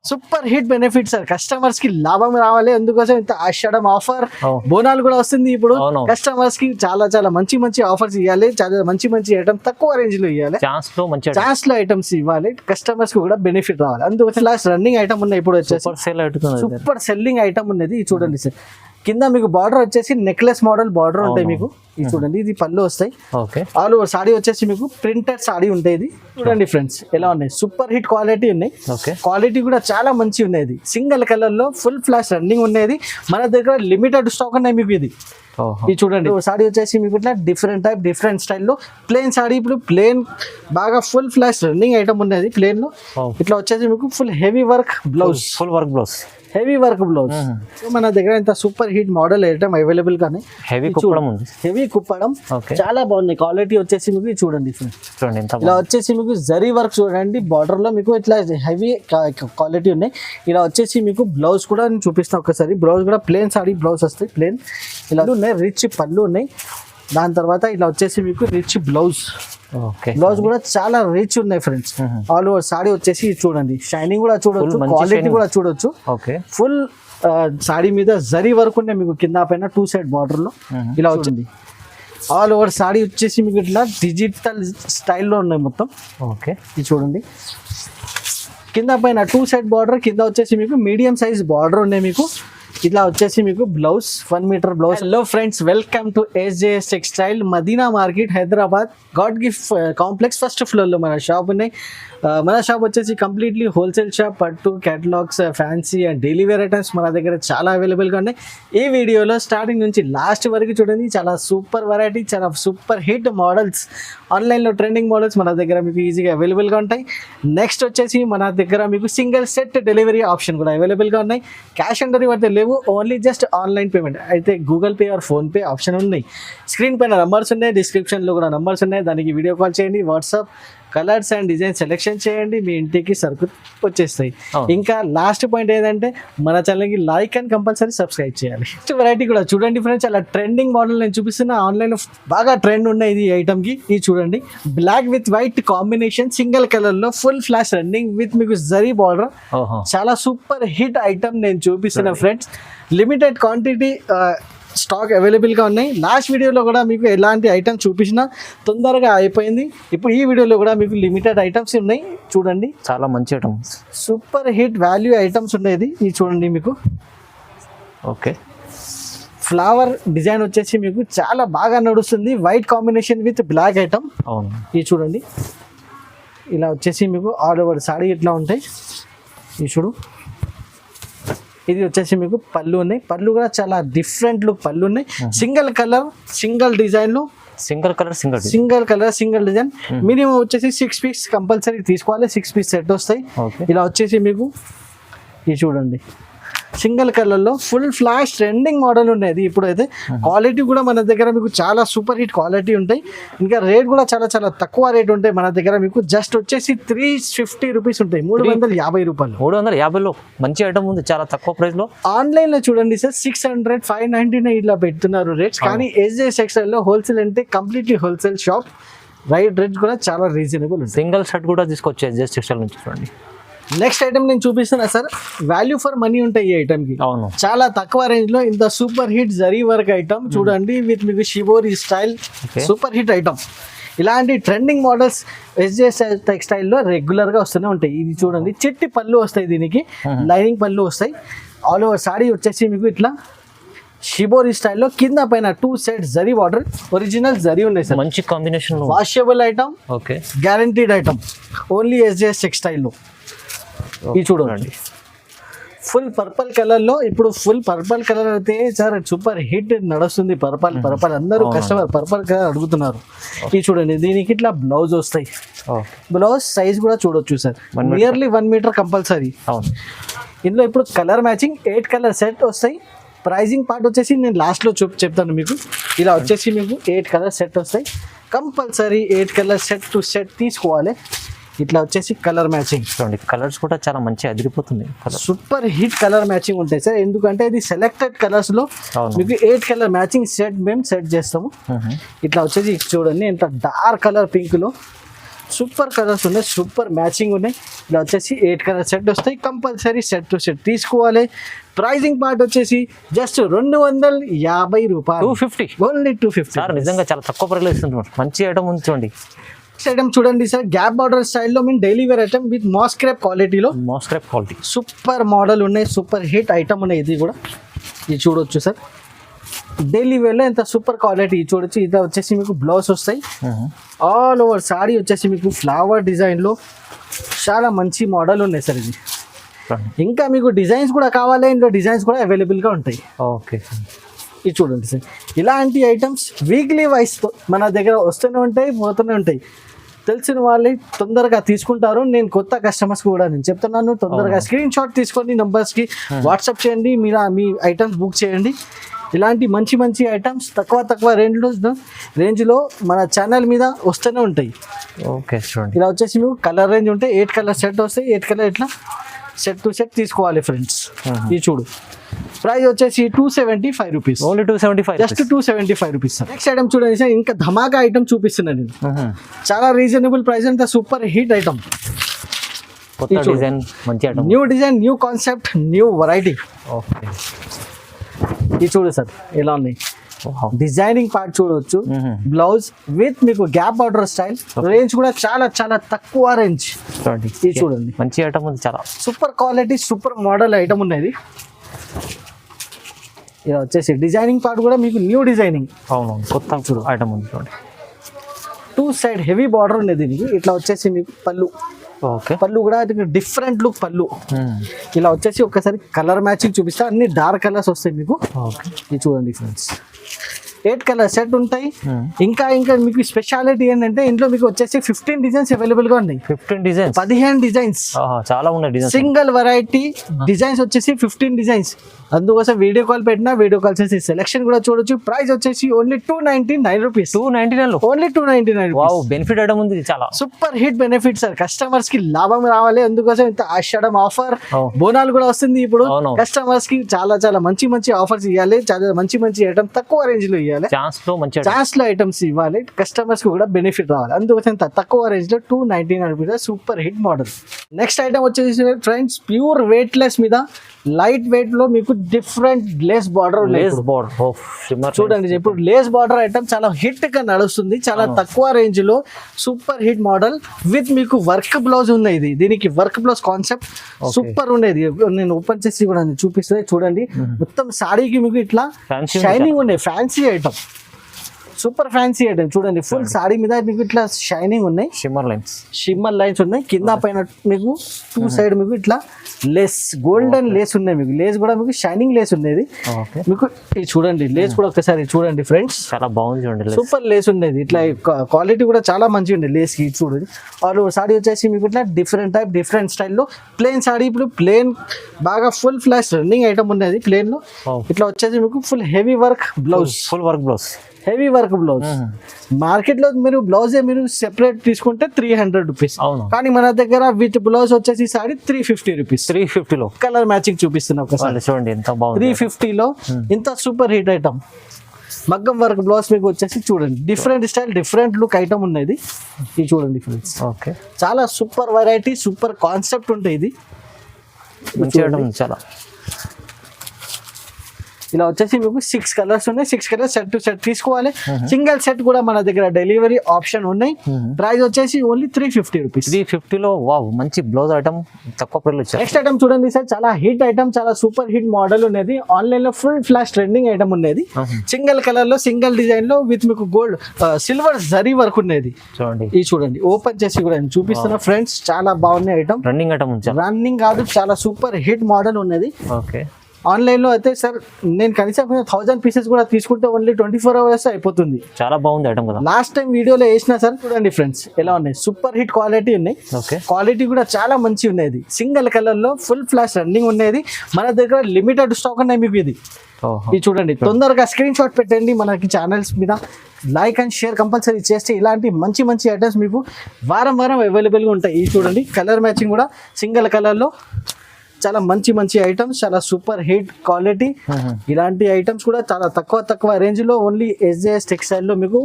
Super hit benefit sir. Customers కి లాభం రావాలి, అందుకోసం ఇంత ఆషాఢం ఆఫర్, బోనాలు కూడా వస్తుంది ఇప్పుడు. కస్టమర్స్ కి చాలా చాలా మంచి మంచి ఆఫర్స్ ఇవ్వాలి, చాలా మంచి మంచి ఐటమ్ తక్కువ రేంజ్ లో ఇవ్వాలి, ఛాన్స్ లో ఐటమ్స్ ఇవ్వాలి, కస్టమర్స్ కి కూడా బెనిఫిట్ రావాలి. అందుకోసం లాస్ట్ రన్నింగ్ ఐటమ్ ఉన్నాయి ఇప్పుడు వచ్చేసి సూపర్ సెల్లింగ్ ఐటమ్ ఉన్నది. ఇది చూడండి సార్, కింద మీకు బార్డర్ వచ్చేసి నెక్లెస్ మోడల్ బార్డర్ ఉంటాయి మీకు. ఇది చూడండి, ఇది పళ్ళు వస్తాయి. ఆల్ ఓవర్ సాడీ వచ్చేసి మీకు ప్రింటెడ్ సాడీ ఉంటాయి. ఇది చూడండి ఫ్రెండ్స్ ఎలా ఉన్నాయి, సూపర్ హిట్ క్వాలిటీ ఉన్నాయి. క్వాలిటీ కూడా చాలా మంచి ఉన్నాయి. సింగిల్ కలర్ లో ఫుల్ ఫ్లాష్ రన్నింగ్ ఉన్నది. మన దగ్గర లిమిటెడ్ స్టాక్ ఉన్నాయి మీకు. ఇది చూడండి, సాడీ వచ్చేసి మీకు ఇట్లా డిఫరెంట్ టైప్ డిఫరెంట్ స్టైల్లో ప్లేన్ సాడీ. ఇప్పుడు ప్లేన్ బాగా ఫుల్ ఫ్లాష్ రన్నింగ్ ఐటమ్ ఉన్నది ప్లేన్ లో. ఇట్లా వచ్చేసి మీకు full heavy work blouse, heavy work blouse. మన దగ్గర ఇంత super hit model item available గానే హెవీ కుప్పడం చాలా బాగుంది. క్వాలిటీ వచ్చేసి మీకు చూడండి ఇలా వచ్చేసి మీకు జరీ వర్క్ చూడండి, బార్డర్ లో మీకు ఇట్లా హెవీ క్వాలిటీ ఉన్నాయి. ఇలా వచ్చేసి మీకు బ్లౌజ్ కూడా నేను చూపిస్తాను ఒకసారి. బ్లౌజ్ కూడా ప్లేన్ సాడీ బ్లౌజ్ వస్తాయి, ప్లేన్ ఇలా ఉన్నాయి. రిచ్ పళ్ళు ఉన్నాయి, దాని తర్వాత ఇలా వచ్చేసి మీకు రిచ్ బ్లౌజ్. బ్లౌజ్ కూడా చాలా రిచ్ ఉన్నాయి ఫ్రెండ్స్. ఆల్ ఓవర్ సాడీ వచ్చేసి చూడండి, షైనింగ్ కూడా చూడొచ్చు, క్వాలిటీ కూడా చూడొచ్చు. ఫుల్ సాడీ మీద జరీ వర్క్ ఉన్నాయి మీకు కింద పైన 2 సైడ్ బార్డర్ లో ఇలా వచ్చింది. ఆల్ ఓవర్ సాడీ వచ్చేసి మీకు ఇట్లా డిజిటల్ స్టైల్లో ఉన్నాయి మొత్తం. ఇది చూడండి, కింద పైన 2 సైడ్ బార్డర్, కింద వచ్చేసి మీకు మీడియం సైజ్ బార్డర్ ఉన్నాయి మీకు. ఇట్లా వచ్చేసి మీకు blouse 1 metre blouse. Hello friends, welcome to SJS textile, Madina market, Hyderabad, god gift complex first floor లో మన షాప్ ఉన్నాయి. మన షాప్ వచ్చేసి కంప్లీట్లీ హోల్సేల్ షాప్. పట్టు, catalogues, fancy and daily wear items మన దగ్గర చాలా అవైలబుల్గా ఉన్నాయి. ఈ వీడియోలో స్టార్టింగ్ నుంచి లాస్ట్ వరకు చూడండి, చాలా సూపర్ వెరైటీ, చాలా సూపర్ హిట్ మోడల్స్, ఆన్లైన్లో ట్రెండింగ్ మోడల్స్ మన దగ్గర మీకు ఈజీగా అవైలబుల్గా ఉంటాయి. నెక్స్ట్ వచ్చేసి మన దగ్గర మీకు సింగిల్ సెట్ డెలివరీ ఆప్షన్ కూడా అవైలబుల్గా ఉన్నాయి. క్యాష్ ఆన్ డెలివరీ అయితే లేవు, ఓన్లీ జస్ట్ ఆన్లైన్ పేమెంట్. అయితే Google pay are PhonePe option ఉన్నాయి. స్క్రీన్ పైన నంబర్స్ ఉన్నాయి, డిస్క్రిప్షన్లో కూడా నంబర్స్ ఉన్నాయి, దానికి వీడియో కాల్ చేయండి. WhatsApp colours and design selection చేయండి, మీ ఇంటికి సరుకు వచ్చేస్తాయి. ఇంకా లాస్ట్ పాయింట్ ఏంటంటే మన ఛానల్కి లైక్ అండ్ కంపల్సరీ సబ్స్క్రైబ్ చేయాలి. నెక్స్ట్ వెరైటీ కూడా చూడండి ఫ్రెండ్స్, చాలా ట్రెండింగ్ మోడల్ నేను చూపిస్తున్నా. ఆన్లైన్లో బాగా ట్రెండ్ ఉన్నాయి ఇది ఐటమ్కి. ఇది చూడండి, black with white combination, single కలర్లో ఫుల్ ఫ్లాష్ రన్నింగ్ విత్ మీకు జరీ బార్డర్. చాలా సూపర్ హిట్ ఐటమ్ నేను చూపిస్తున్నా ఫ్రెండ్స్. లిమిటెడ్ క్వాంటిటీ స్టాక్ అవైలబుల్గా ఉన్నాయి. లాస్ట్ వీడియోలో కూడా మీకు ఎలాంటి ఐటమ్స్ చూపించినా తొందరగా అయిపోయింది. ఇప్పుడు ఈ వీడియోలో కూడా మీకు లిమిటెడ్ ఐటమ్స్ ఉన్నాయి. చూడండి, చాలా మంచి items, super hit value items ఉండేది. ఇది చూడండి మీకు ఫ్లవర్ డిజైన్ వచ్చేసి మీకు చాలా బాగా నడుస్తుంది. White combination with black item. ఇది చూడండి, ఇలా వచ్చేసి మీకు ఆల్ ఓవర్ సాడీ ఇట్లా ఉంటాయి. ఇది చూడు, ఇది వచ్చేసి మీకు పళ్ళు ఉన్నాయి. పళ్ళు కూడా చాలా డిఫరెంట్ లుక్ పళ్ళు ఉన్నాయి. సింగిల్ కలర్ సింగిల్ డిజైన్ లో, single colour single design. Minimum వచ్చేసి 6 పీస్ కంపల్సరీ తీసుకోవాలి. 6 పీస్ సెట్ వస్తాయి. ఇలా వచ్చేసి మీకు ఇది చూడండి, సింగిల్ కలర్ లో ఫుల్ ఫ్లాష్ ట్రెండింగ్ మోడల్ ఉండేది. ఇప్పుడు అయితే క్వాలిటీ కూడా మన దగ్గర మీకు చాలా సూపర్ హిట్ క్వాలిటీ ఉంటాయి. ఇంకా రేట్ కూడా చాలా చాలా తక్కువ రేట్ ఉంటాయి మన దగ్గర. మీకు జస్ట్ వచ్చేసి 350 రూపీస్ ఉంటాయి, 350 రూపాయలు. 350లో మంచి ఐటమ్ ఉంది, చాలా తక్కువ ప్రైస్ లో. ఆన్లైన్ లో చూడండి సార్ 600, 599 ఇట్లా పెడుతున్నారు రేట్స్. కానీ SJS టెక్స్టైల్ లో హోల్సేల్ అంటే కంప్లీట్లీ హోల్సేల్ షాప్. రేట్ కూడా చాలా రీజనబుల్. సింగిల్ షర్ట్ కూడా తీసుకోవచ్చు SJS టెక్స్టైల్ నుంచి. చూడండి, నెక్స్ట్ ఐటమ్ నేను చూపిస్తున్నా సార్, వాల్యూ ఫర్ మనీ ఉంటాయి ఈ ఐటమ్ కి. చాలా తక్కువ రేంజ్ లో ఇంత super hit zari work item చూడండి, విత్ మీకు shibori style super hit item. ఇలాంటి ట్రెండింగ్ మోడల్స్ SJS టెక్స్టైల్ లో రెగ్యులర్ గా వస్తూనే ఉంటాయి. ఇది చూడండి, చిట్టి పళ్ళు వస్తాయి, దీనికి లైనింగ్ పళ్ళు వస్తాయి. ఆల్ ఓవర్ సాడీ వచ్చేసి మీకు ఇట్లా షిబోరి స్టైల్లో కింద పైన 2 side zari border, original zari ఉన్నాయి సార్. మంచి combination, washable item, guaranteed item, only SJS textile లో. ఇది చూడండి, ఫుల్ పర్పల్ కలర్ లో. ఇప్పుడు ఫుల్ పర్పల్ కలర్ అయితే సార్ సూపర్ హిట్ నడుస్తుంది. పర్పల్ అందరూ కస్టమర్ పర్పల్ కలర్ అడుగుతున్నారు. ఇది చూడండి, దీనికి ఇట్లా బ్లౌజ్ వస్తాయి. బ్లౌజ్ సైజ్ కూడా చూడొచ్చు సార్, నియర్లీ 1 మీటర్ కంపల్సరీ. ఇందులో ఇప్పుడు కలర్ మ్యాచింగ్ 8 కలర్ సెట్ వస్తాయి. ప్రైజింగ్ పార్ట్ వచ్చేసి నేను లాస్ట్లో చెప్తాను మీకు. ఇలా వచ్చేసి మీకు 8 కలర్ సెట్ వస్తాయి. Compulsory 8 colour set to set తీసుకోవాలి. ఇట్లా వచ్చేసి కలర్ మ్యాచింగ్ చూడండి, కలర్స్ కూడా చాలా మంచి అదిరిపోతుంది. సూపర్ హిట్ కలర్ మ్యాచింగ్ ఉంటాయి సార్. ఎందుకంటే ఇది సెలెక్టెడ్ కలర్స్ లో మీకు 8 కలర్ మ్యాచింగ్ సెట్ మేము సెట్ చేస్తాము. ఇట్లా వచ్చేసి చూడండి, ఇంత డార్క్ కలర్ పింక్ లో సూపర్ కలర్స్ ఉన్నాయి, సూపర్ మ్యాచింగ్ ఉన్నాయి. ఇలా వచ్చేసి 8 కలర్ సెట్ వస్తాయి. కంపల్సరీ సెట్ టు సెట్ తీసుకోవాలి. ప్రైజింగ్ పార్ట్ వచ్చేసి జస్ట్ 250 రూపాయలు, 250 ఓన్లీ 250. సార్ నిజంగా చాలా తక్కువ ప్రైస్లో ఇస్తున్నారు. మంచి ఐటమ్ ఉంది చూడండి. నెక్స్ట్ ఐటమ్ చూడండి సార్, గ్యాప్ బార్డర్ స్టైల్లో mean daily wear item with moss crepe క్వాలిటీలో మాస్క్రేప్ క్వాలిటీ సూపర్ మోడల్ ఉన్నాయి, సూపర్ హిట్ ఐటమ్ ఉన్నాయి. ఇది కూడా ఇది చూడొచ్చు సార్, డైలీ వేర్లో ఎంత సూపర్ క్వాలిటీ చూడొచ్చు. ఇది వచ్చేసి మీకు బ్లౌజ్ వస్తాయి. ఆల్ ఓవర్ సాడీ వచ్చేసి మీకు ఫ్లవర్ డిజైన్లో చాలా మంచి మోడల్ ఉన్నాయి సార్. ఇది ఇంకా మీకు డిజైన్స్ కూడా కావాలి, ఇందులో డిజైన్స్ కూడా అవైలబుల్గా ఉంటాయి. ఓకే, ఇది చూడండి సార్, ఇలాంటి ఐటమ్స్ వీక్లీ వైస్ మన దగ్గర వస్తూనే ఉంటాయి, పోతూనే ఉంటాయి. తెలిసిన వాళ్ళే తొందరగా తీసుకుంటారు. నేను కొత్త కస్టమర్స్ కూడా నేను చెప్తున్నాను, తొందరగా స్క్రీన్ షాట్ తీసుకొని నెంబర్స్కి వాట్సాప్ చేయండి, మీరు మీ ఐటమ్స్ బుక్ చేయండి. ఇలాంటి మంచి మంచి ఐటమ్స్ తక్కువ రేంజ్లో మన ఛానల్ మీద వస్తూనే ఉంటాయి. ఓకే చూడండి, ఇలా వచ్చేసి మీకు కలర్ రేంజ్ ఉంటాయి. 8 కలర్ సెట్ వస్తాయి. 8 కలర్ ఇట్లా సెట్ టు సెట్ తీసుకోవాలి ఫ్రెండ్స్. ఇది చూడు, ప్రైస్ వచ్చేసి 275 rupees, only 275, just 275 rupees. Next item చూడండి సార్, ఇంకా ధమాకా ఐటమ్ చూపిస్తున్నాను నేను. చాలా రీజనబుల్ ప్రైస్ అంతా సూపర్ హిట్ ఐటమ్. కొత్త డిజైన్, మంచి item, new design, new concept, new variety. Okay, ఇది చూడు సార్ ఎలా ఉన్నాయి. డిజైనింగ్ పార్ట్ చూడవచ్చు. బ్లౌజ్ విత్ మీకు గ్యాప్ బార్డర్ స్టైల్. రేంజ్ కూడా చాలా చాలా తక్కువ రేంజ్. ఇది చూడండి, మంచి ఐటమ్ ఉంది, చాలా super quality, super model item ఉన్నది. ఇలా వచ్చేసి డిజైనింగ్ పార్ట్ కూడా మీకు న్యూ డిజైనింగ్. అవునవును, కొత్త చూడు ఐటమ్ ఉంది చూడండి. 2 సైడ్ హెవీ బార్డర్ ఉన్నది దీనికి. ఇట్లా వచ్చేసి మీకు పళ్ళు. ఓకే, పళ్ళు కూడా డిఫరెంట్ లుక్ పళ్ళు. ఇలా వచ్చేసి ఒకసారి కలర్ మ్యాచింగ్ చూపిస్తా. అన్ని డార్క్ కలర్స్ వస్తాయి మీకు. ఓకే, ఇది చూడండి ఫ్రెండ్స్, 8 కలర్ సెట్ ఉంటాయి. ఇంకా మీకు స్పెషాలిటీ ఏంటంటే ఇంట్లో మీకు వచ్చేసి 15 డిజైన్స్ అవైలబుల్ గా ఉన్నాయి. 15 డిజైన్స్, 15 డిజైన్స్, చాలా ఉన్నాయి డిజైన్స్. సింగిల్ వెరైటీ డిజైన్స్ వచ్చేసి 15 డిజైన్స్. అందుకోసం వీడియో కాల్ పెట్టినా వీడియో కాల్ చేసి సెలెక్షన్ కూడా చూడొచ్చు. ప్రైస్ వచ్చేసి only 299 rupees. 299, only 299. Wow, benefit item ఉంది, చాలా super hit benefit sir. Customers కి లాభం రావాలి, అందుకోసం ఇంత ఆషాఢం ఆఫర్, బోనాలు కూడా వస్తుంది ఇప్పుడు. కస్టమర్స్ కి చాలా చాలా మంచి మంచి ఆఫర్స్ ఇవ్వాలి, చాలా మంచి మంచి ఐటమ్ తక్కువ రేంజ్ లో ఇవ్వాలి, ఛాన్స్ లో ఐటమ్స్ ఇవ్వాలి. కస్టమర్స్ కి కూడా బెనిఫిట్ రావాలి, అందుకోసం తక్కువ రేంజ్ లో 299 rupees super hit model. Next item వచ్చేసి ఫ్రెండ్స్, ప్యూర్ వెయిట్ లెస్ మీద లైట్ వెయిట్ లో మీకు డిఫరెంట్ లేస్ బార్డర్. చూడండి, ఇప్పుడు లేస్ బార్డర్ ఐటమ్ చాలా హిట్ గా నడుస్తుంది, చాలా తక్కువ రేంజ్ లో సూపర్ హిట్ మోడల్ విత్ మీకు వర్క్ బ్లౌజ్ ఉన్నది. దీనికి వర్క్ బ్లౌజ్ కాన్సెప్ట్ సూపర్ ఉండేది. నేను ఓపెన్ చేసి కూడా చూపిస్తే చూడండి, మొత్తం సాడీకి మీకు ఇట్లా షైనింగ్ ఉన్నాయి. Fancy item, super fancy item. చూడండి, ఫుల్ సాడీ మీద మీకు ఇట్లా షైనింగ్ ఉన్నాయి, షిమ్మర్ లైన్స్ ఉన్నాయి. కింద పైన మీకు 2 సైడ్ మీకు ఇట్లా లేస్, గోల్డెన్ లేస్ ఉన్నాయి. మీకు లేస్ కూడా మీకు షైనింగ్ లేస్ ఉన్నది. మీకు ఇది చూడండి, లేస్ కూడా ఒకసారి చూడండి ఫ్రెండ్స్, చాలా బాగుంది చూడండి, సూపర్ లేస్ ఉండేది. ఇట్లా క్వాలిటీ కూడా చాలా మంచిగా ఉండేది లేస్ కి. చూడండి, ఆల్ సాడీ వచ్చేసి మీకు ఇట్లా డిఫరెంట్ టైప్, డిఫరెంట్ స్టైల్లో ప్లేన్ సాడీ. ఇప్పుడు ప్లేన్ బాగా ఫుల్ ఫ్లాష్ రన్నింగ్ ఐటమ్ ఉన్నది ప్లేన్ లో. ఇట్లా వచ్చేసి మీకు full heavy work blouse, full work blouse, heavy work blouse. Market లో మీరు బ్లౌజ్ మీరు సెపరేట్ తీసుకుంటే 300 రూపీస్, కానీ మన దగ్గర విత్ బ్లౌజ్ వచ్చేసి సారీ 350 రూపీస్. 350 లో కలర్ మ్యాచింగ్ చూపిస్తున్నా ఒకసారి చూడండి, ఎంత బాగుంది. 350 లో ఇంత సూపర్ హిట్ ఐటమ్. మగ్గం వర్క్ బ్లౌజ్ మీకు వచ్చేసి చూడండి, different style, different look item ఉన్నది. ఇది చూడండి ఫ్రెండ్స్, ఓకే, చాలా సూపర్ వెరైటీ, సూపర్ కాన్సెప్ట్ ఉంటాయి. ఇది మంచి ఐటమ్, చాలా. ఇలా వచ్చేసి మీకు 6 కలర్స్ ఉన్నాయి. 6 కలర్స్ సెట్ టు సెట్ తీసుకోవాలి. సింగిల్ సెట్ కూడా మన దగ్గర డెలివరీ ఆప్షన్ ఉన్నాయి. ప్రైస్ వచ్చేసి ఓన్లీ 350 రూపీస్. 350 లో వావ్, మంచి బ్లౌజ్ ఐటమ్, తక్కువ ప్రైస్ వచ్చాయి. నెక్స్ట్ ఐటమ్ చూడండి సార్, చాలా హిట్ ఐటమ్, చాలా సూపర్ హిట్ మోడల్ ఉన్నది. ఆన్లైన్ లో ఫుల్ ఫ్లాష్ ట్రెండింగ్ ఐటమ్ ఉన్నది. సింగిల్ కలర్ లో, సింగిల్ డిజైన్ లో విత్ మీకు గోల్డ్ సిల్వర్ జరీ వర్క్ ఉన్నది. చూడండి, ఇది చూడండి, ఓపెన్ చేసి కూడా చూపిస్తున్నా ఫ్రెండ్స్, చాలా బాగున్నాయి ఐటమ్. రన్నింగ్ ఐటమ్, రన్నింగ్ కాదు, చాలా సూపర్ హిట్ మోడల్ ఉన్నది. ఓకే, ఆన్లైన్ లో అయితే సార్ నేను కనీసం 1000 పీసెస్ కూడా తీసుకుంటే ఓన్లీ 24 అవర్స్ అయిపోతుంది. చాలా బాగుంది ఐటమ్ కదా. లాస్ట్ టైం వీడియోలో వేసిన సార్, చూడండి ఫ్రెండ్స్ ఎలా ఉన్నాయి, సూపర్ హిట్ క్వాలిటీ ఉన్నాయి. క్వాలిటీ కూడా చాలా మంచి ఉన్నది. సింగిల్ కలర్ లో ఫుల్ ఫ్లాష్ రన్నింగ్ ఉన్నది. మన దగ్గర లిమిటెడ్ స్టాక్ ఉన్నాయి మీకు. ఇది చూడండి, తొందరగా స్క్రీన్ షాట్ పెట్టండి. మనకి ఛానల్స్ మీద లైక్ అండ్ షేర్ కంపల్సరీ చేస్తే ఇలాంటి మంచి మంచి ఐటమ్స్ మీకు వారం వారం అవైలబుల్గా ఉంటాయి. ఇది చూడండి, కలర్ మ్యాచింగ్ కూడా సింగిల్ కలర్ లో చాలా మంచి మంచి ఐటమ్స్, చాలా సూపర్ హిట్ క్వాలిటీ. ఇలాంటి ఐటమ్స్ కూడా చాలా తక్కువ రేంజ్ లో ఓన్లీ SJS టెక్స్టైల్ లో మీకు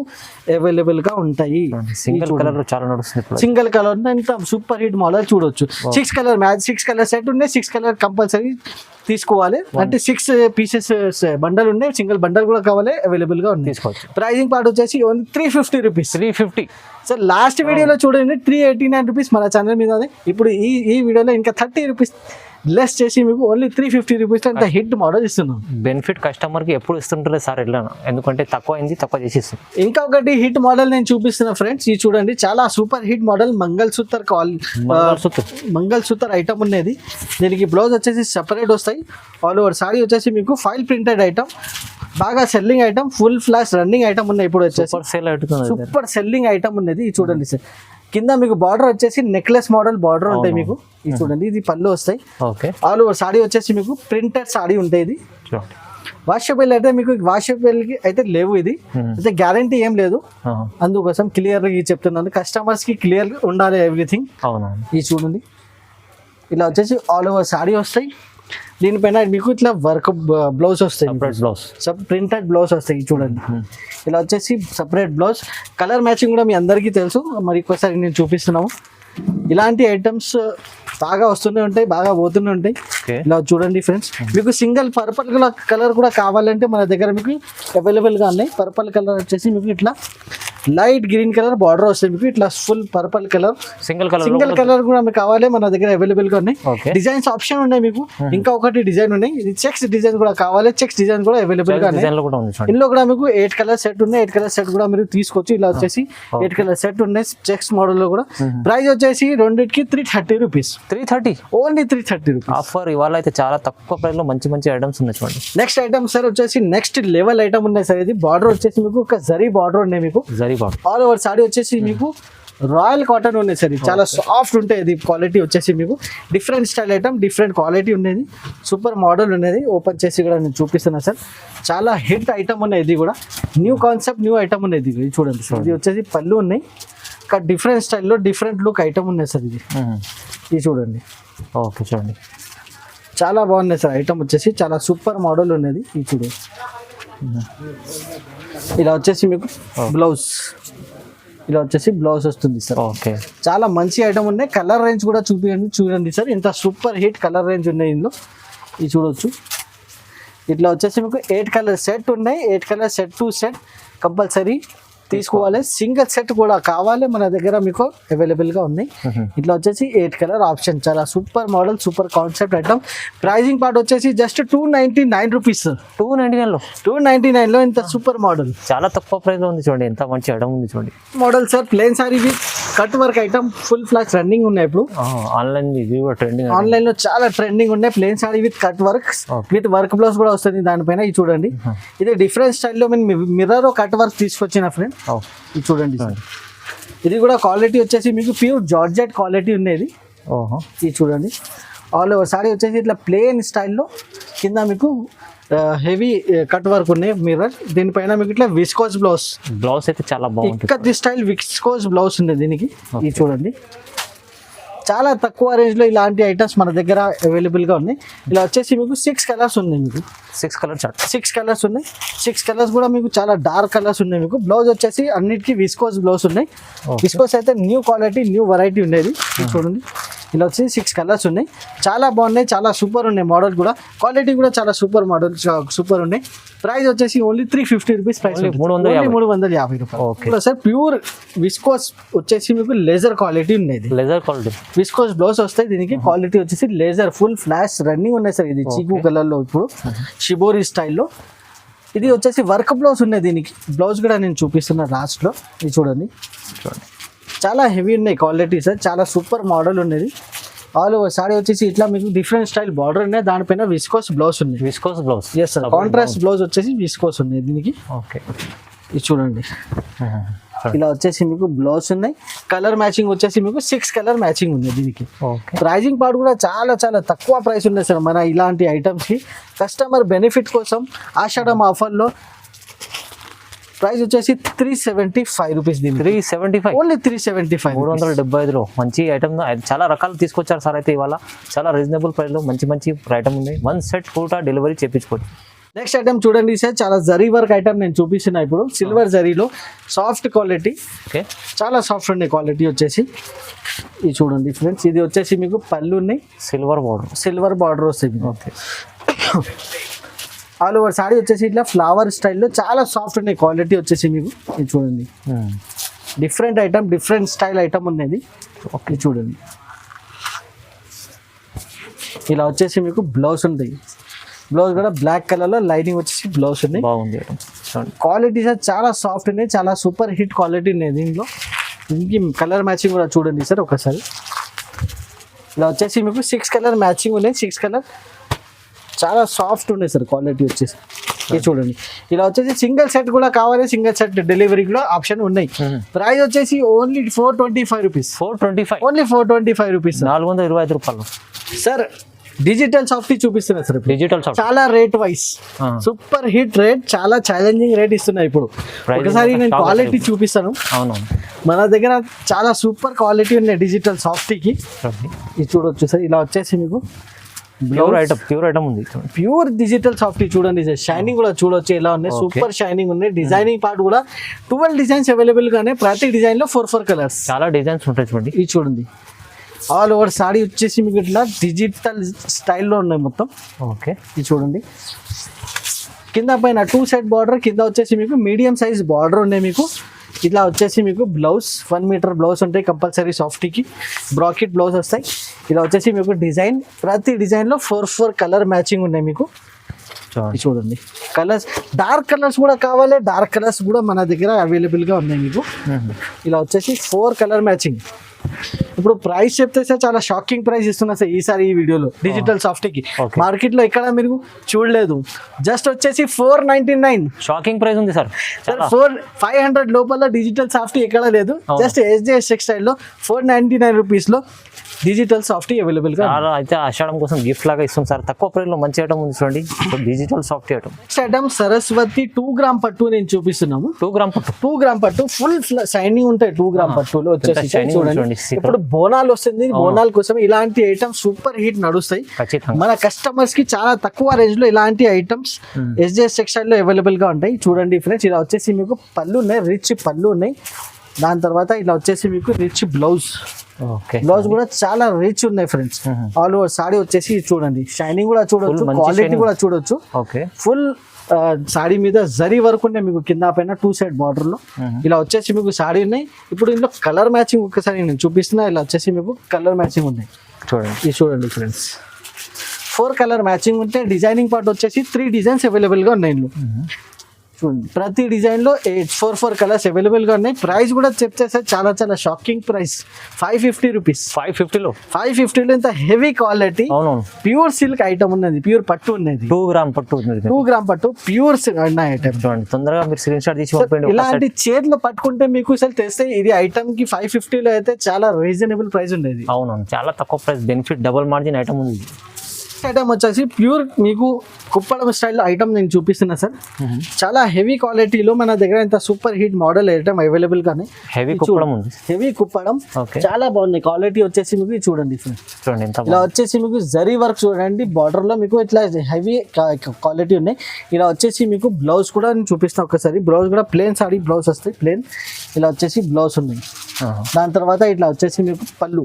అవైలబుల్ గా ఉంటాయి. సింగిల్ కలర్ చాలా నడుస్తుంది. సింగిల్ కలర్ ఇంత సూపర్ హిట్ మోడల్ చూడొచ్చు. 6 కలర్ మ్యాచ్, 6 కలర్ సెట్ ఉన్నాయి. 6 కలర్ కంపల్సరీ తీసుకోవాలి. అంటే 6 పీసెస్ బండల్ ఉన్నాయి, సింగిల్ బండల్ కూడా కావాలి, అవైలబుల్ గా ఉంది. తీసుకోవచ్చు. ప్రైజింగ్ పార్ట్ వచ్చేసి ఓన్లీ 350 రూపీస్. 350. సార్ లాస్ట్ వీడియోలో చూడండి 389 రూపీస్ మన ఛానల్ మీద ఉంది. ఇప్పుడు ఈ వీడియోలో ఇంకా 30 రూపీస్ లెస్ చేసి మీకు ఓన్లీ 350 రూపీస్ అంత హిట్ మోడల్ ఇస్తున్నాం. బెనిఫిట్ కస్టమర్ కి ఎప్పుడు ఇస్తుంటారు సార్ ఎట్లా, ఎందుకంటే తక్కువ అయింది తక్కువ చేసేస్తాం. ఇంకొకటి హిట్ మోడల్ నేను చూపిస్తున్నా ఫ్రెండ్స్, ఇది చూడండి చాలా super hit model mangalsutra item ఉన్నది. దీనికి బ్లౌజ్ వచ్చేసి సెపరేట్ వస్తాయి. ఆల్ ఓవర్ సారీ వచ్చేసి మీకు ఫైల్ ప్రింటెడ్ ఐటమ్, బాగా selling item, full flash running item ఉన్నాయి. ఇప్పుడు వచ్చేసి సూపర్ సెల్లింగ్ ఐటమ్ ఉన్నది. ఇది చూడండి సార్, కింద మీకు బార్డర్ వచ్చేసి నెక్లెస్ మోడల్ బార్డర్ ఉంటాయి మీకు. ఇది చూడండి, ఇది పళ్ళు వస్తాయి. ఆల్ ఓవర్ సాడీ వచ్చేసి మీకు ప్రింటెడ్ సాడీ ఉంటాయి. ఇది వాషబుల్ అయితే మీకు వాషబుల్ కి అయితే లేవు, ఇది అయితే గ్యారంటీ ఏం లేదు. అందుకోసం క్లియర్ గా చెప్తున్నాను, కస్టమర్స్ కి క్లియర్ ఉండాలి ఎవ్రీథింగ్. ఇది చూడండి, ఇలా వచ్చేసి ఆల్ ఓవర్ సాడీ వస్తాయి. దీనిపైన మీకు ఇట్లా వర్క్ బ్లౌజ్ వస్తాయి, ప్రింటెడ్ బ్లౌజ్ వస్తాయి. చూడండి, ఇలా వచ్చేసి సపరేట్ బ్లౌజ్. కలర్ మ్యాచింగ్ కూడా మీ అందరికీ తెలుసు, మరి ఇంకోసారి నేను చూపిస్తున్నాము. ఇలాంటి ఐటమ్స్ బాగా వస్తూనే ఉంటాయి, బాగా పోతూనే ఉంటాయి. ఇలా చూడండి ఫ్రెండ్స్, మీకు సింగిల్ పర్పుల్ కలర్ కూడా కావాలంటే మన దగ్గర మీకు అవైలబుల్ గా ఉన్నాయి. పర్పుల్ కలర్ వచ్చేసి మీకు ఇట్లా లైట్ గ్రీన్ కలర్ బార్డర్ వస్తుంది మీకు, ఇట్లా full purple colour single colour కూడా మీకు కావాలి, మన దగ్గర అవైలబుల్ గా ఉన్నాయి. డిజైన్స్ ఆప్షన్ ఉన్నాయి మీకు. ఇంకా ఒకటి డిజైన్ ఉన్నాయి, ఇది చెక్స్ డిజైన్ కూడా కావాలి, చెక్స్ డిజైన్ కూడా అవైలబుల్ గా ఉన్నాయి. ఇందులో కూడా మీకు 8 కలర్ సెట్ ఉన్నాయి. 8 కలర్ సెట్ కూడా మీరు తీసుకోవచ్చు. ఇలా వచ్చేసి 8 కలర్ సెట్ ఉన్నాయి చెక్స్ మోడల్ లో కూడా. ప్రైస్ వచ్చేసి రెండింటికి 330 రూపీస్. 330 only 330 rupees offer. ఇవాళ అయితే చాలా తక్కువ ప్రైస్ లో మంచి మంచి ఐటమ్స్ ఉన్నాయి చూడండి. నెక్స్ట్ ఐటమ్ సార్ వచ్చేసి నెక్స్ట్ లెవెల్ ఐటమ్ ఉన్నాయి సార్. ఇది బార్డర్ వచ్చేసి మీకు ఒక జరీ బార్డర్ ఉన్నాయి మీకు. ఆల్ ఓవర్ సాడీ వచ్చేసి మీకు రాయల్ కాటన్ ఉన్నాయి సార్. చాలా సాఫ్ట్ ఉంటాయి. ఇది క్వాలిటీ వచ్చేసి మీకు different style item, different quality ఉండేది, సూపర్ మోడల్ ఉన్నది. ఓపెన్ చేసి కూడా నేను చూపిస్తున్నా సార్. చాలా హిట్ ఐటమ్ ఉన్నాయి. ఇది కూడా న్యూ కాన్సెప్ట్, న్యూ ఐటమ్ ఉన్నది. ఇది చూడండి సార్, ఇది వచ్చేసి పళ్ళు ఉన్నాయి. ఇంకా డిఫరెంట్ స్టైల్లో డిఫరెంట్ లుక్ ఐటమ్ ఉన్నాయి సార్. ఇది చూడండి. ఓకే చూడండి, చాలా బాగున్నాయి సార్. ఐటమ్ వచ్చేసి చాలా సూపర్ మోడల్ ఉన్నది. ఇది చూడండి, ఇలా వచ్చేసి మీకు బ్లౌజ్, ఇలా వచ్చేసి బ్లౌజ్ వస్తుంది సార్. ఓకే, చాలా మంచి ఐటమ్ ఉన్నాయి. కలర్ రేంజ్ కూడా చూడండి సార్, ఇంత సూపర్ హిట్ కలర్ రేంజ్ ఉన్నాయి ఇందులో. ఇది చూడవచ్చు. ఇట్లా వచ్చేసి మీకు 8 కలర్ సెట్ ఉన్నాయి. 8 colour set to set compulsory తీసుకోవాలి. సింగిల్ సెట్ కూడా కావాలి, మన దగ్గర మీకు అవైలబుల్ గా ఉన్నాయి. ఇట్లా వచ్చేసి 8 కలర్ ఆప్షన్, చాలా super model, super concept item. Pricing part వచ్చేసి జస్ట్ 299 రూపీస్. 299 లో ఇంత సూపర్ మోడల్ చాలా తక్కువ ప్రైస్ లో ఉంది చూడండి. ఎంత మంచి ఐటమ్ ఉంది చూడండి. Model sir plain sari with cut work item, full flash running ఉన్నాయి. ఇప్పుడు ఆన్లైన్ లో చాలా ట్రెండింగ్ ఉన్నాయి. Plain sari with cut work with work blouse కూడా వస్తుంది దానిపైన. ఇది చూడండి, ఇది డిఫరెంట్ స్టైల్లో మేము మిర్రర్ కట్ వర్క్ తీసుకొచ్చిన ఫ్రెండ్. ఇది చూడండి సార్, ఇది కూడా క్వాలిటీ వచ్చేసి మీకు ప్యూర్ జార్జెట్ క్వాలిటీ ఉండేది. ఇది చూడండి, ఆల్ ఓవర్ సారీ వచ్చేసి ఇట్లా ప్లేన్ స్టైల్లో కింద మీకు హెవీ కట్ వర్క్ ఉన్నాయి మిర్రర్. దీనిపైన మీకు ఇట్లా విస్కోస్ బ్లౌజ్ అయితే చాలా బాగుంది. ఇక్కడ స్టైల్ విస్కోస్ బ్లౌజ్ ఉంది దీనికి. ఇది చూడండి, చాలా తక్కువ రేంజ్ లో ఇలాంటి ఐటమ్స్ మన దగ్గర అవైలబుల్ గా ఉన్నాయి. ఇలా వచ్చేసి మీకు 6 కలర్స్ ఉన్నాయి. మీకు 6 కలర్స్ ఉన్నాయి. 6 కలర్స్ కూడా మీకు చాలా డార్క్ కలర్స్ ఉన్నాయి. మీకు బ్లౌజ్ వచ్చేసి అన్నిటికీ విస్కోస్ బ్లౌజ్ ఉన్నాయి. విస్కోస్ అయితే న్యూ క్వాలిటీ, న్యూ వెరైటీ ఉండేది. చూడండి, ఇలా వచ్చి 6 కలర్స్ ఉన్నాయి. చాలా బాగున్నాయి, చాలా సూపర్ ఉన్నాయి. మోడల్ కూడా క్వాలిటీ కూడా చాలా సూపర్ మోడల్, సూపర్ ఉన్నాయి. ప్రైస్ వచ్చేసి ఓన్లీ 350 రూపీస్. ప్రైస్ 350 రూపాయలు సార్. ప్యూర్ విస్కోస్ వచ్చేసి మీకు లేజర్ క్వాలిటీ ఉండేది. విస్కోస్ బ్లౌజ్ వస్తాయి దీనికి. క్వాలిటీ వచ్చేసి లేజర్ ఫుల్ ఫ్లాష్ రన్నింగ్ ఉన్నాయి సార్. ఇది చీకు కలర్ లో ఇప్పుడు షిబోరి స్టైల్లో. ఇది వచ్చేసి వర్క్ బ్లౌజ్ ఉన్నాయి దీనికి. బ్లౌజ్ కూడా నేను చూపిస్తున్నా లాస్ట్ లో. ఇది చూడండి, చాలా హెవీ ఉన్నాయి క్వాలిటీ సార్. చాలా సూపర్ మోడల్ ఉన్నది. ఆల్ ఓవర్ సారీ వచ్చేసి ఇట్లా మీకు డిఫరెంట్ స్టైల్ బార్డర్ ఉన్నాయి. దానిపైన విస్కోస్ బ్లౌజ్ ఉంది. ఎస్ సార్, కాంట్రాస్ట్ బ్లౌజ్ వచ్చేసి విస్కోస్ ఉన్నాయి దీనికి. ఓకే, ఇది చూడండి, ఇలా వచ్చేసి మీకు బ్లౌజ్ ఉన్నాయి. కలర్ మ్యాచింగ్ వచ్చేసి మీకు 6 కలర్ మ్యాచింగ్ ఉంది దీనికి. ప్రైజింగ్ పార్ట్ కూడా చాలా చాలా తక్కువ ప్రైస్ ఉంది సార్ మన ఇలాంటి ఐటమ్స్ కి. కస్టమర్ బెనిఫిట్ కోసం ఆషాఢం ఆఫర్లో ప్రైస్ వచ్చేసి 375 రూపీస్. దీని 375 ఓన్లీ 375. 375లో మంచి ఐటమ్, చాలా రకాలు తీసుకొచ్చారు సార్. అయితే ఇవాళ చాలా రీజనబుల్ ప్రైస్లో మంచి మంచి ఐటమ్ ఉంది. 1 సెట్ కూడా డెలివరీ చేయించుకోవచ్చు. నెక్స్ట్ ఐటమ్ చూడండి సార్, చాలా జరీ వర్క్ ఐటమ్ నేను చూపిస్తున్నా ఇప్పుడు. సిల్వర్ జరీలో సాఫ్ట్ క్వాలిటీ, ఓకే, చాలా సాఫ్ట్ ఉండే క్వాలిటీ వచ్చేసి. ఇది చూడండి ఫ్రెండ్స్, ఇది వచ్చేసి మీకు పళ్ళు ఉన్నాయి, సిల్వర్ బార్డర్ వస్తుంది. ఓకే, ఆల్ ఓవర్ సాడీ వచ్చేసి ఇట్లా ఫ్లవర్ స్టైల్లో చాలా సాఫ్ట్ ఉన్నాయి క్వాలిటీ వచ్చేసి మీకు. ఇది చూడండి, different item, different style item ఉన్నది. ఓకే, చూడండి ఇలా వచ్చేసి మీకు బ్లౌజ్ ఉంటాయి. బ్లౌజ్ కూడా బ్లాక్ కలర్ లో లైనింగ్ వచ్చేసి బ్లౌజ్ ఉన్నాయి. బాగుంది క్వాలిటీ సార్, చాలా సాఫ్ట్ ఉన్నాయి, చాలా సూపర్ హిట్ క్వాలిటీ ఉన్నాయి దీంట్లో. దీనికి కలర్ మ్యాచింగ్ కూడా చూడండి సార్ ఒకసారి. ఇలా వచ్చేసి మీకు 6 కలర్ మ్యాచింగ్ ఉన్నాయి. 6 కలర్ చాలా సాఫ్ట్ ఉన్నాయి సార్ క్వాలిటీ వచ్చేసి. ఇది చూడండి, ఇలా వచ్చేసి సింగిల్ సెట్ కూడా కావాలి, సింగిల్ సెట్ డెలివరీ కూడా ఆప్షన్ ఉన్నాయి. ప్రైస్ వచ్చేసి ఓన్లీ 425 రూపీస్. 425 ఓన్లీ 425 రూపీస్, 425 రూపాయలు సార్. డిజిటల్ సాఫ్ట్ చూపిస్తున్నా సార్, డిజిటల్ సాఫ్ట్ చాలా rate wise super hit rate, చాలా ఛాలెంజింగ్ రేట్ ఇస్తున్నాయి ఇప్పుడు. ఒకసారి నేను క్వాలిటీ చూపిస్తాను. అవునవును, మన దగ్గర చాలా సూపర్ క్వాలిటీ ఉన్నాయి డిజిటల్ సాఫ్ట్కి. ఇది చూడొచ్చు సార్, ఇలా వచ్చేసి మీకు ప్యూర్ ఐటమ్ ఉంది. ప్యూర్ డిజిటల్ సాఫ్ట్ చూడండి సార్, షైనింగ్ కూడా చూడొచ్చు ఎలా ఉన్నాయి, సూపర్ షైనింగ్ ఉన్నాయి. డిజైనింగ్ పార్ట్ కూడా 12 డిజైన్స్ అవైలబుల్ గానే, ప్రతి డిజైన్ లో 4 కలర్స్, చాలా డిజైన్స్ ఉంటాయి చూడండి. ఇది చూడండి, ఆల్ ఓవర్ సాడీ వచ్చేసి మీకు ఇట్లా డిజిటల్ స్టైల్లో ఉన్నాయి మొత్తం. ఓకే, ఇది చూడండి, కింద పైన 2 సైడ్ బార్డర్, కింద వచ్చేసి మీకు మీడియం సైజ్ బార్డర్ ఉన్నాయి మీకు. ఇట్లా వచ్చేసి మీకు బ్లౌజ్ 1 మీటర్ బ్లౌజ్ ఉంటాయి కంపల్సరీ సాఫ్ట్కి, బ్రాకెట్ బ్లౌజ్ వస్తాయి. ఇలా వచ్చేసి మీకు డిజైన్, ప్రతి డిజైన్లో 4 కలర్ మ్యాచింగ్ ఉన్నాయి మీకు. చూడండి కలర్స్, డార్క్ కలర్స్ కూడా కావాలి, డార్క్ కలర్స్ కూడా మన దగ్గర అవైలబుల్గా ఉన్నాయి మీకు. ఇలా వచ్చేసి 4 కలర్ మ్యాచింగ్. ఇప్పుడు ప్రైస్ చెప్తే సార్ చాలా షాకింగ్ ప్రైస్ ఇస్తున్నా సార్ ఈసారి ఈ వీడియోలో డిజిటల్ సాఫ్ట్కి. మార్కెట్లో ఎక్కడ మీరు చూడలేదు, జస్ట్ వచ్చేసి 499. షాకింగ్ ప్రైస్ ఉంది సార్, 500 లోపల డిజిటల్ సాఫ్ట్ ఎక్కడ లేదు. జస్ట్ SJS టెక్స్టైల్లో 499 రూపీస్లో డిజిటల్ సాఫ్ట్ అవైలబుల్ గా. అయితే ఆషాఢం కోసం గిఫ్ట్ లాగా ఇస్తాం సార్, తక్కువ ప్రైస్ లో మంచి ఐటమ్ ఉంది చూడండి, digital soft item. Next item Saraswati 2 gram పట్టు నేను చూపిస్తున్నాము. 2 గ్రామ్ పట్టు, 2 గ్రామ్ పట్టు ఫుల్ షైనింగ్ ఉంటాయి. 2 గ్రామ్ పట్టులో వచ్చేసి చూడండి, ఇప్పుడు బోనాలు వస్తుంది, బోనాల కోసం ఇలాంటి ఐటమ్స్ సూపర్ హిట్ నడుస్తాయి. మన కస్టమర్స్ కి చాలా తక్కువ రేంజ్ లో ఇలాంటి ఐటమ్స్ SJS టెక్స్టైల్ లో అవైలబుల్ గా ఉంటాయి. చూడండి ఫ్రెండ్స్, ఇలా వచ్చేసి మీకు పళ్ళు ఉన్నాయి, రిచ్ పళ్ళు ఉన్నాయి. దాని తర్వాత ఇలా వచ్చేసి మీకు రిచ్ బ్లౌజ్, బ్లౌజ్ కూడా చాలా రిచ్ ఉన్నాయి ఫ్రెండ్స్. ఆల్ ఓవర్ సాడీ వచ్చేసి చూడండి, షైనింగ్ కూడా చూడొచ్చు, క్వాలిటీ కూడా చూడొచ్చు. ఫుల్ సాడీ మీద జరీ వరకు ఉన్నాయి మీకు, కింద పైన 2 సైడ్ బార్డర్ లో. ఇలా వచ్చేసి మీకు సాడీ ఉన్నాయి. ఇప్పుడు ఇందులో కలర్ మ్యాచింగ్ ఒకసారి నేను చూపిస్తున్నా. ఇలా వచ్చేసి మీకు కలర్ మ్యాచింగ్ ఉన్నాయి చూడండి. ఇది చూడండి ఫ్రెండ్స్, 4 కలర్ మ్యాచింగ్ ఉంటే డిజైనింగ్ పార్ట్ వచ్చేసి 3 డిజైన్స్ అవైలబుల్ గా ఉన్నాయి ఇందులో. చూడండి, ప్రతి డిజైన్ లో 4 కలర్స్ అవైలబుల్ గా ఉన్నాయి. ప్రైస్ కూడా చెప్తే సార్ చాలా చాలా షాకింగ్ ప్రైస్, 550 రూపీస్. 550లో ఇంత heavy quality pure silk item ఉన్నది, ప్యూర్ పట్టు ఉన్నది. 2 గ్రామ్ పట్టు ఉన్నది, 2 గ్రామ్ పట్టు ప్యూర్ ఐటమ్. చూడండి, తొందరగా మీరు స్క్రీన్ షాట్ తీసి పంపండి. ఇలాంటి చేతిలో పట్టుకుంటే మీకు అసలు తెస్తే ఇది ఐటమ్ కి 550లో అయితే చాలా రీజనబుల్ ప్రైస్ ఉండేది. అవునవును, చాలా తక్కువ price, benefit double margin item ఉంది. ఐటమ్ వచ్చేసి ప్యూర్ మీకు కుప్పడం స్టైల్ ఐటమ్ నేను చూపిస్తున్నా సార్. చాలా హెవీ క్వాలిటీలో మన దగ్గర ఇంత super hit model item available గానే. హెవీ కుప్పడం ఉంది, హెవీ కుప్పడం చాలా బాగుంది. క్వాలిటీ వచ్చేసి మీకు చూడండి, ఇలా వచ్చేసి మీకు జరీ వర్క్ చూడండి, బార్డర్ లో మీకు ఇట్లా హెవీ క్వాలిటీ ఉన్నాయి. ఇలా వచ్చేసి మీకు బ్లౌజ్ కూడా నేను చూపిస్తాను ఒకసారి. బ్లౌజ్ కూడా ప్లేన్ సాడీ బ్లౌజ్ వస్తాయి, ప్లేన్. ఇలా వచ్చేసి బ్లౌజ్ ఉన్నాయి. దాని తర్వాత ఇట్లా వచ్చేసి మీకు పళ్ళు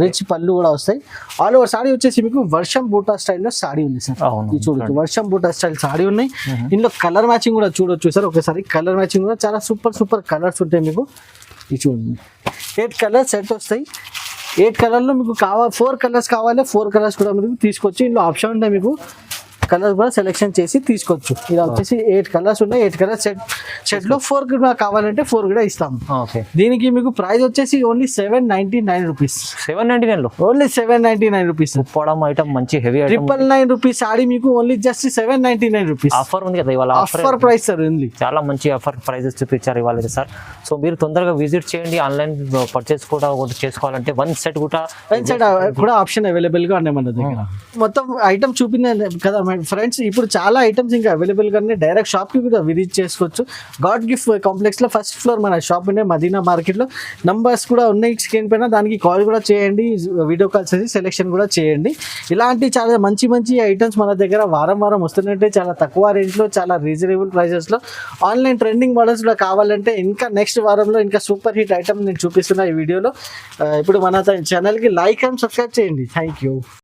రిచ్ పళ్ళు కూడా వస్తాయి. ఆల్ ఓవర్ సాడీ వచ్చేసి మీకు వర్షం బూటా స్టైల్లో సాడీ ఉంది సార్. ఇది చూడొచ్చు, వర్షం బూటా స్టైల్ సాడీ ఉన్నాయి. ఇందులో కలర్ మ్యాచింగ్ కూడా చూడొచ్చు సార్ ఒకసారి. కలర్ మ్యాచింగ్ కూడా చాలా సూపర్ కలర్స్ ఉంటాయి మీకు. ఇది చూడండి, 8 కలర్స్ సెట్ వస్తాయి. 8 కలర్లో మీకు 4 కలర్స్ కావాలి, 4 కలర్స్ కూడా మీకు తీసుకోవచ్చు. ఇందులో ఆప్షన్ ఉంటాయి, మీకు కలర్స్ కూడా సెలెక్షన్ చేసి తీసుకోవచ్చు. ఇలా వచ్చేసి 8 కలర్స్ ఉన్నాయి. 8 కలర్స్ సెట్ లో 4 కూడా కావాలంటే 4 కూడా ఇస్తాము. దీనికి మీకు ప్రైస్ వచ్చేసి ఓన్లీ 799 రూపీస్. 799 లో ఓన్లీ 799 రూపీస్. పొడమ్ ఐటమ్ మంచి హెవీ 999 రూపీస్ సాడీ మీకు ఓన్లీ జస్ట్ 799 రూపీస్. ఆఫర్ ఉంది కదా ఇవాళ, ఆఫర్ ప్రైస్ సార్ ఉంది. చాలా మంచి ఆఫర్ ప్రైజెస్ చూపించారు ఇవాళ సార్. సో మీరు తొందరగా విజిట్ చేయండి. ఆన్లైన్ పర్చేస్ కూడా చేసుకోవాలంటే 1 సెట్ కూడా ఆప్షన్ అవైలబుల్ గా ఉన్నాయి మన దగ్గర. మొత్తం ఐటమ్ చూపింది కదా మేడం, అండ్ ఫ్రెండ్స్ ఇప్పుడు చాలా ఐటమ్స్ ఇంకా అవైలబుల్గా ఉన్నాయి. డైరెక్ట్ షాప్కి కూడా విజిట్ చేసుకోవచ్చు. గాడ్ గిఫ్ట్ కాంప్లెక్స్లో ఫస్ట్ ఫ్లోర్ మన షాప్ ఉన్నాయి మదీనా మార్కెట్లో. నంబర్స్ కూడా ఉన్నాయి స్క్రీన్ పైన, దానికి కాల్ కూడా చేయండి, వీడియో కాల్ చేసి సెలెక్షన్ కూడా చేయండి. ఇలాంటి చాలా మంచి మంచి ఐటమ్స్ మన దగ్గర వారం వారం వస్తున్నట్టే, చాలా తక్కువ రేంజ్లో, చాలా రీజనబుల్ ప్రైజెస్లో. ఆన్లైన్ ట్రెండింగ్ మోడల్స్ కూడా కావాలంటే ఇంకా నెక్స్ట్ వారంలో ఇంకా సూపర్ హిట్ ఐటమ్ నేను చూపిస్తున్నా ఈ వీడియోలో. ఇప్పుడు మన ఛానల్కి లైక్ అండ్ సబ్స్క్రైబ్ చేయండి. Thank you.